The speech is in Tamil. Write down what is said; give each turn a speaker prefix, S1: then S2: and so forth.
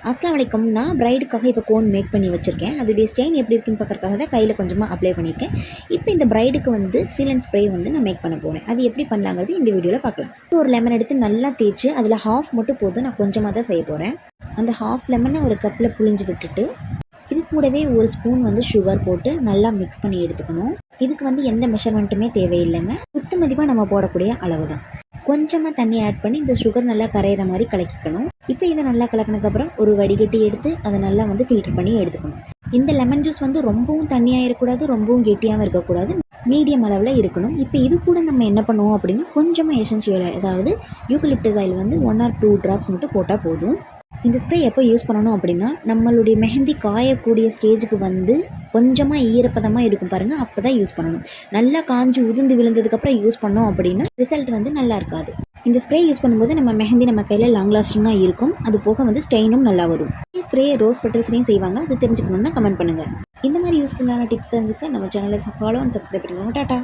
S1: அஸ்ஸலாமு அலைக்கும். நான் பிரைடுக்காக இப்போ கோன் மேக் பண்ணி வச்சுருக்கேன். அதோடைய ஸ்டெயின் எப்படி இருக்குன்னு பார்க்கறதுக்காக தான் கையில் கொஞ்சமாக அப்ளை பண்ணியிருக்கேன். இப்போ இந்த பிரைடுக்கு வந்து சீல் அண்ட் ஸ்ப்ரே வந்து நான் மேக் பண்ண போகிறேன். அது எப்படி பண்ணலாங்கிறது இந்த வீடியோவில் பார்க்கலாம். ஒரு லெமன் எடுத்து நல்லா தேய்ச்சி அதில் ஹாஃப் மட்டும் போதும். நான் கொஞ்சமாக தான் செய்ய போகிறேன். அந்த ஹாஃப் லெமனை ஒரு கப்பில் புழிஞ்சு விட்டுட்டு இது கூடவே ஒரு ஸ்பூன் வந்து சுகர் போட்டு நல்லா மிக்ஸ் பண்ணி எடுத்துக்கணும். இதுக்கு வந்து எந்த மெஷர்மெண்ட்டுமே தேவையில்லைங்க. குத்து மதிப்பாக நம்ம போடக்கூடிய அளவு தான். கொஞ்சமாக தண்ணி ஆட் பண்ணி இந்த சுகர் நல்லா கரையிற மாதிரி கலக்கிக்கணும். இப்போ இதை நல்லா கலக்கினதுக்கப்புறம் ஒரு வடிகட்டி எடுத்து அதை நல்லா வந்து ஃபில்டர் பண்ணி எடுத்துக்கணும். இந்த லெமன் ஜூஸ் வந்து ரொம்பவும் தண்ணியாக இருக்கக்கூடாது, ரொம்பவும் கெட்டியாகவும் இருக்கக்கூடாது, மீடியம் அளவில் இருக்கணும். இப்போ இது கூட நம்ம என்ன பண்ணுவோம் அப்படின்னா கொஞ்சமாக எசென்ஷியல் அதாவது யூக்கலிப்டஸ் ஆயில் வந்து 1 or 2 drops மட்டும் போட்டால் போதும். இந்த ஸ்ப்ரே எப்போ யூஸ் பண்ணணும் அப்படின்னா நம்மளுடைய மெஹந்தி காயக்கூடிய ஸ்டேஜுக்கு வந்து கொஞ்சமாக ஈரப்பதமாக இருக்கும் பாருங்கள், அப்போ தான் யூஸ் பண்ணணும். நல்லா காஞ்சி உதிர்ந்து விழுந்ததுக்கப்புறம் யூஸ் பண்ணோம் அப்படின்னா ரிசல்ட் வந்து நல்லா இருக்காது. இந்த ஸ்ப்ரே யூஸ் பண்ணும்போது நம்ம மெஹந்தி நம்ம கையில் லாங் லாஸ்டிங்காக இருக்கும். அது போக வந்து ஸ்டெயினும் நல்லா வரும். ஸ்ப்ரே ரோஸ் பெட்டல்ஸ்லையும் செய்வாங்க. அது தெரிஞ்சுக்கணுன்னா கமெண்ட் பண்ணுங்கள். இந்த மாதிரி யூஸ்ஃபுல்லான டிப்ஸ் தெரிஞ்சுக்க நம்ம சேனலை ஃபாலோ அண்ட் சப்ஸ்கிரைப் பண்ணிக்கோங்க. டாட்டா.